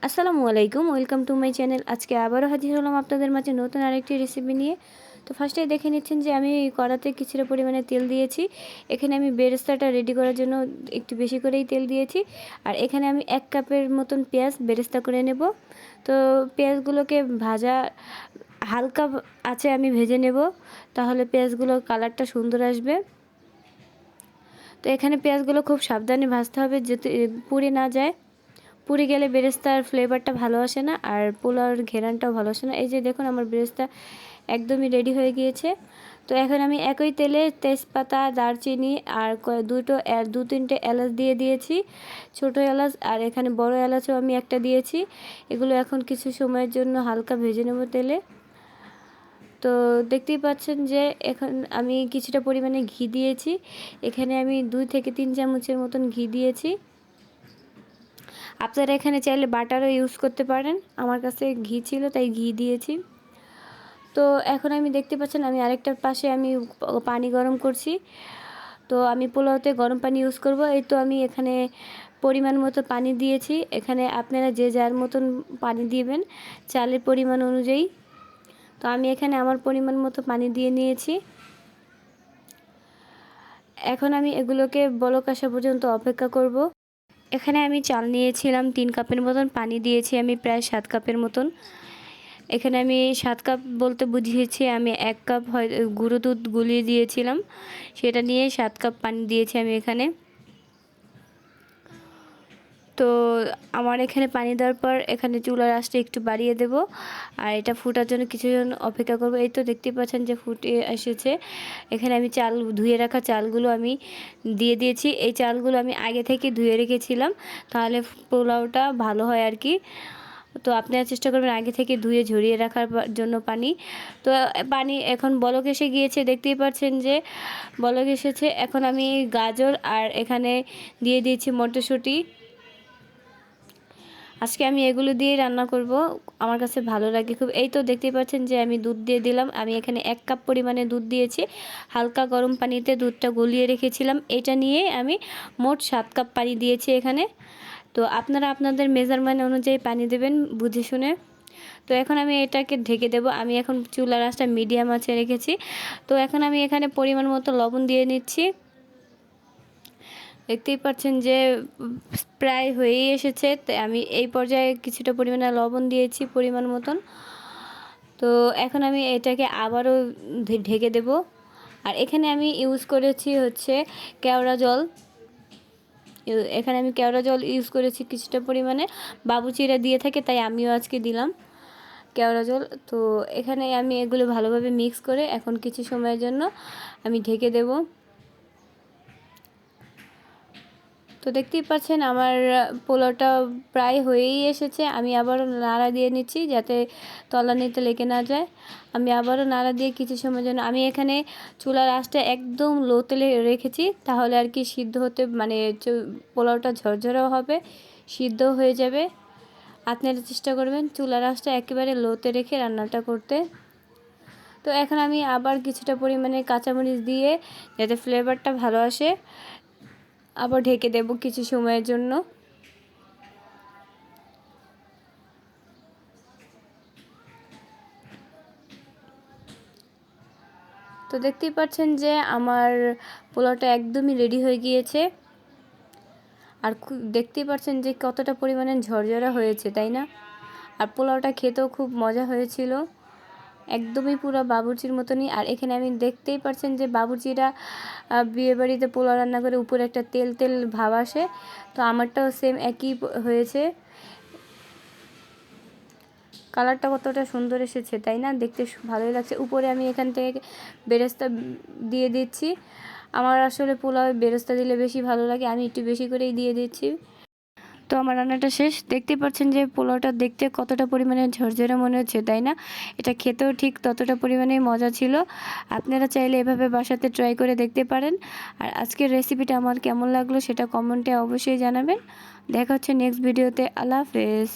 আসসালামু আলাইকুম, welcome to my channel. আজকে আবারও হাজির হলাম আপনাদের মাঝে নতুন আরেকটি রেসিপি নিয়ে। তো ফার্স্টেই দেখে নিচ্ছেন যে আমি কড়াতে কিছুটা পরিমাণে তেল দিয়েছি। এখানে আমি বেরেস্তাটা রেডি করার জন্য একটু বেশি করেই তেল দিয়েছি। আর এখানে আমি 1 কাপের মতন পেঁয়াজ বেরেস্তা করে নেব। তো পেঁয়াজগুলোকে ভাজা হালকা আছে আমি ভেজে নেব, তাহলে পেঁয়াজগুলো কালারটা সুন্দর আসবে। তো এখানে পেঁয়াজগুলো খুব সাবধানে ভাজতে হবে যাতে পুড়ে না যায়। পুড়ে গেলে বেরেস্তার ফ্লেভারটা ভালো আসে না, আর পোলাওর ঘেরানটাও ভালো আসে না। এই যে দেখুন আমার বেরেস্তা একদমই রেডি হয়ে গিয়েছে। তো এখন আমি একই তেলে তেজপাতা, দারচিনি আর দু তিনটে এলাচ দিয়ে দিয়েছি, ছোটো এলাচ, আর এখানে বড় এলাচও আমি একটা দিয়েছি। এগুলো এখন কিছু সময়ের জন্য হালকা ভেজে নেব তেলে। তো দেখতেই পাচ্ছেন যে এখন আমি কিছুটা পরিমাণে ঘি দিয়েছি। এখানে আমি 2 থেকে 3 চামচের মতন ঘি দিয়েছি। আপনারা এখানে চাইলে বাটারও ইউজ করতে পারেন, আমার কাছে ঘি ছিল তাই ঘি দিয়েছি। তো এখন আমি দেখতে পাচ্ছেন আমি আরেকটার পাশে আমি পানি গরম করছি। তো আমি পোলাওতে গরম পানি ইউজ করব। এই তো আমি এখানে পরিমাণ মতো পানি দিয়েছি। এখানে আপনারা যে যার মতন পানি দিবেন চালের পরিমাণ অনুযায়ী। তো আমি এখানে আমার পরিমাণ মতো পানি দিয়ে নিয়েছি। এখন আমি এগুলোকে বলক আসা পর্যন্ত অপেক্ষা করব। এখানে আমি চাল নিয়েছিলাম 3 কাপের মতন, পানি দিয়েছি আমি প্রায় 7 কাপের মতন। এখানে আমি 7 কাপ বলতে বুঝিয়েছি আমি 1 কাপ গুঁড়ো দুধ গুলিয়ে দিয়েছিলাম, সেটা নিয়ে 7 কাপ পানি দিয়েছি আমি এখানে। তো আমার এখানে পানি দেওয়ার পর এখানে চুলার আঁচটা একটু বাড়িয়ে দেব, আর এটা ফুটার জন্য কিছুক্ষণ অপেক্ষা করব। এই তো দেখতে পাচ্ছেন যে ফুটে এসেছে। এখানে আমি চাল ধুয়ে রাখা চালগুলো আমি দিয়ে দিয়েছি। এই চালগুলো আমি আগে থেকে ধুয়ে রেখেছিলাম, তাহলে পোলাওটা ভালো হয় আর কি। তো আপনারা চেষ্টা করবেন আগে থেকে ধুয়ে ঝরিয়ে রাখার জন্য পানি। তো পানি এখন বলক এসে গিয়েছে, দেখতেই পাচ্ছেন যে বলক এসেছে। এখন আমি গাজর আর এখানে দিয়ে দিয়েছি মটরশুঁটি। আজকে আমি এগুলো দিয়ে রান্না করব, আমার কাছে ভালো লাগে খুব। এই তো দেখতেই পাচ্ছেন যে আমি দুধ দিয়ে দিলাম। আমি এখানে 1 কাপ পরিমাণে দুধ দিয়েছি, হালকা গরম পানিতে দুধটা গলিয়ে রেখেছিলাম। এটা নিয়ে আমি মোট 7 কাপ পানি দিয়েছি এখানে। তো আপনারা আপনাদের মেজারমেন্ট অনুযায়ী পানি দেবেন বুঝে শুনে। তো এখন আমি এটাকে ঢেকে দেব। আমি এখন চুলার আঁচটা মিডিয়াম আঁচে রেখেছি। তো এখন আমি এখানে পরিমাণ মতো লবণ দিয়ে নিচ্ছি। দেখতেই পাচ্ছেন যে প্রায় হয়েই এসেছে। আমি এই পর্যায়ে কিছুটা পরিমাণে লবণ দিয়েছি পরিমাণ মতন। তো এখন আমি এটাকে আবারও ঢেকে দেব। আর এখানে আমি ইউজ করেছি হচ্ছে কেওড়া জল। এখানে আমি কেওড়া জল ইউজ করেছি কিছুটা পরিমাণে, বাবুচিরা দিয়ে থাকে তাই আমিও আজকে দিলাম কেওড়া জল। তো এখানে আমি এগুলো ভালোভাবে মিক্স করে এখন কিছু সময়ের জন্য আমি ঢেকে দেব। তো দেখতেই পাচ্ছেন আমার পোলাওটা প্রায় হয়েই এসেছে। আমি আবারও নাড়া দিয়ে নিচ্ছি যাতে তলানিতে লেগে না যায়। আমি আবারও নাড়া দিয়ে কিছু সময়ের জন্য আমি এখানে চুলার আঁচটা একদম লো তেলে রেখেছি, তাহলে আর কি সিদ্ধ হতে মানে পোলাওটা ঝরঝরেও হবে, সিদ্ধ হয়ে যাবে। আপনারা চেষ্টা করবেন চুলার আঁচটা একেবারে লোতে রেখে রান্নাটা করতে। তো এখন আমি আবার কিছুটা পরিমাণে কাঁচামরিচ দিয়ে যাতে ফ্লেভারটা ভালো আসে আবার ঢেকে দেব কিছু সময়ের জন্য। তো দেখতেই পাচ্ছেন যে আমার পোলাওটা একদমই রেডি হয়ে গিয়েছে। আর দেখতেই পাচ্ছেন যে কতটা পরিমাণে ঝরঝরা হয়েছে, তাই না? আর পোলাওটা খেতেও খুব মজা হয়েছিল, একদমই পুরো বাবুর্চির মতনই। আর এখানে আমি দেখতেই পাচ্ছেন যে বাবুর্চিরা বিয়েবাড়িতে পোলাও রান্না করে উপরে একটা তেল তেল ভাব আসে, তো আমারটাও সেম একই হয়েছে। কালারটা কতটা সুন্দর এসেছে, তাই না? দেখতে ভালোই লাগছে। উপরে আমি এখান থেকে বেরেস্তা দিয়ে দিচ্ছি। আমার আসলে পোলাওয়ে বেরেস্তা দিলে বেশি ভালো লাগে, আমি একটু বেশি করেই দিয়ে দিচ্ছি। তো আমার রান্নাটা শেষ। দেখতে পাচ্ছেন যে পোলাওটা দেখতে কতটা পরিমাণে ঝরঝরে মনে হচ্ছে, তাই না? এটা খেতেও ঠিক ততটা পরিমাণে মজা ছিল। আপনারা চাইলে এভাবে বাসাতে ট্রাই করে দেখতে পারেন। আর আজকের রেসিপিটা আমার কেমন লাগলো সেটা কমেন্টে অবশ্যই জানাবেন। দেখা হচ্ছে নেক্সট ভিডিওতে। আল্লাহ হাফেজ।